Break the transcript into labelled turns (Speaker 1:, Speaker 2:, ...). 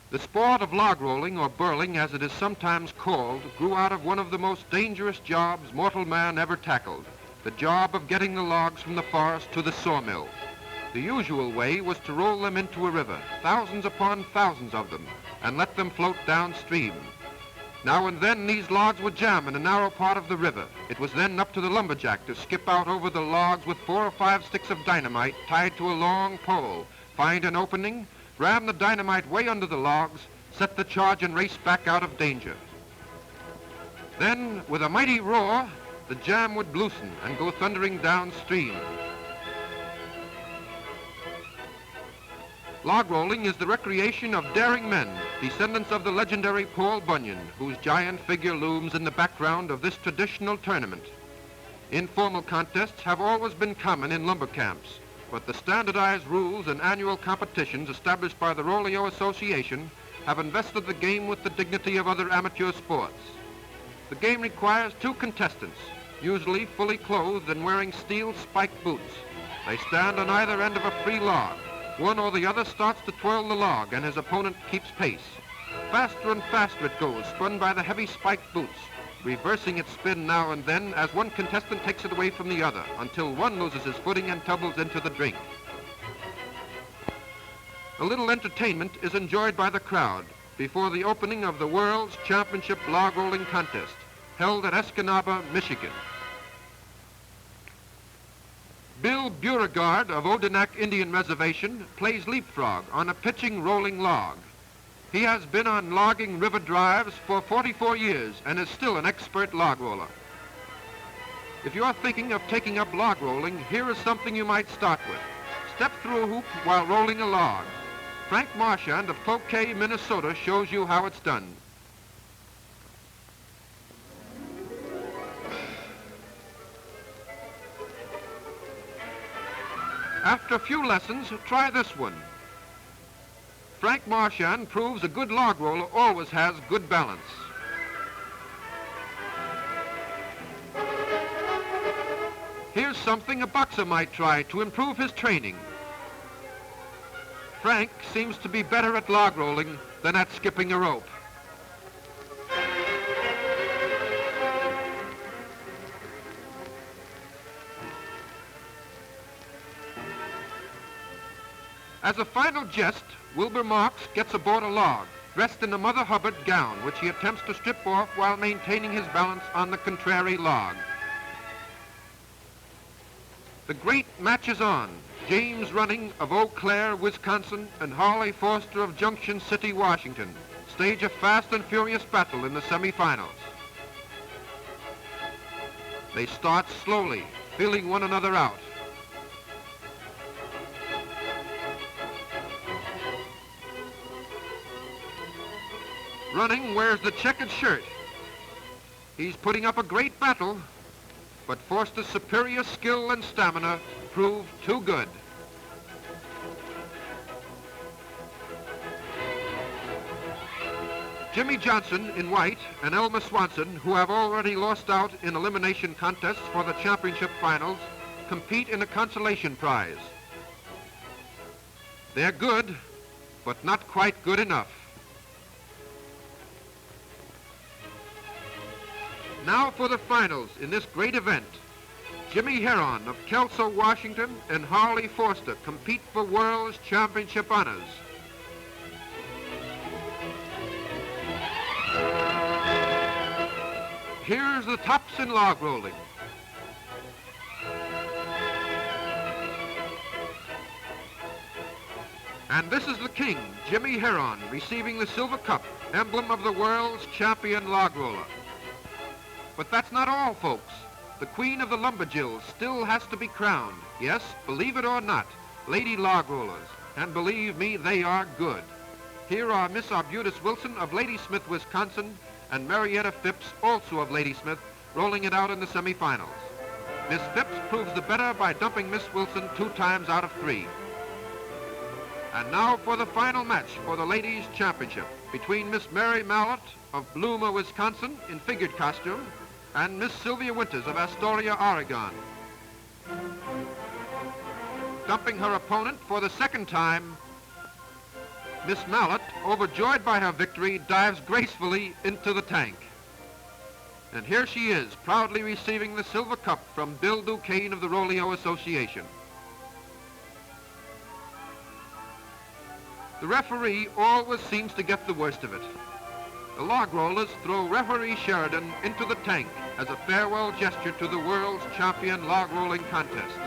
Speaker 1: The sport of log rolling, or burling as it is sometimes called, grew out of one of the most dangerous jobs mortal man ever tackled, the job of getting the logs from the forest to the sawmill. The usual way was to roll them into a river, thousands upon thousands of them, and let them float downstream. Now and then these logs would jam in a narrow part of the river. It was then up to the lumberjack to skip out over the logs with 4 or 5 sticks of dynamite tied to a long pole, find an opening, ram the dynamite way under the logs, set the charge and race back out of danger. Then, with a mighty roar, the jam would loosen and go thundering downstream. Log rolling is the recreation of daring men, descendants of the legendary Paul Bunyan, whose giant figure looms in the background of this traditional tournament. Informal contests have always been common in lumber camps, but the standardized rules and annual competitions established by the Rolio Association have invested the game with the dignity of other amateur sports. The game requires 2 contestants, usually fully clothed and wearing steel spiked boots. They stand on either end of a free log. One or the other starts to twirl the log, and his opponent keeps pace. Faster and faster it goes, spun by the heavy spiked boots, reversing its spin now and then as one contestant takes it away from the other, until one loses his footing and tumbles into the drink. A little entertainment is enjoyed by the crowd before the opening of the World's Championship Log Rolling Contest, held at Escanaba, Michigan. Bill Beauregard of Odanak Indian Reservation plays leapfrog on a pitching rolling log. He has been on logging river drives for 44 years and is still an expert log roller. If you're thinking of taking up log rolling, here is something you might start with. Step through a hoop while rolling a log. Frank Marchand of Cloquet, Minnesota shows you how it's done. After a few lessons, try this one. Frank Marchand proves a good log roller always has good balance. Here's something a boxer might try to improve his training. Frank seems to be better at log rolling than at skipping a rope. As a final jest, Wilbur Marks gets aboard a log, dressed in a Mother Hubbard gown, which he attempts to strip off while maintaining his balance on the contrary log. The great match is on. James Running of Eau Claire, Wisconsin, and Harley Forster of Junction City, Washington, stage a fast and furious battle in the semifinals. They start slowly, feeling one another out. Running wears the checkered shirt. He's putting up a great battle, but Forster's superior skill and stamina proved too good. Jimmy Johnson in white and Elmer Swanson, who have already lost out in elimination contests for the championship finals, compete in a consolation prize. They're good, but not quite good enough. Now for the finals in this great event. Jimmy Heron of Kelso, Washington, and Harley Forster compete for World's Championship honors. Here's the tops in log rolling. And this is the king, Jimmy Heron, receiving the silver cup, emblem of the world's champion log roller. But that's not all, folks. The queen of the lumberjills still has to be crowned. Yes, believe it or not, lady log rollers. And believe me, they are good. Here are Miss Arbutus Wilson of Ladysmith, Wisconsin, and Marietta Phipps, also of Ladysmith, rolling it out in the semifinals. Miss Phipps proves the better by dumping Miss Wilson 2 times out of 3. And now for the final match for the ladies' championship between Miss Mary Mallet of Bloomer, Wisconsin, in figured costume, and Miss Sylvia Winters of Astoria, Oregon. Dumping her opponent for the second time, Miss Mallet, overjoyed by her victory, dives gracefully into the tank. And here she is, proudly receiving the silver cup from Bill Duquesne of the Rolio Association. The referee always seems to get the worst of it. The log rollers throw referee Sheridan into the tank as a farewell gesture to the world's champion log rolling contest.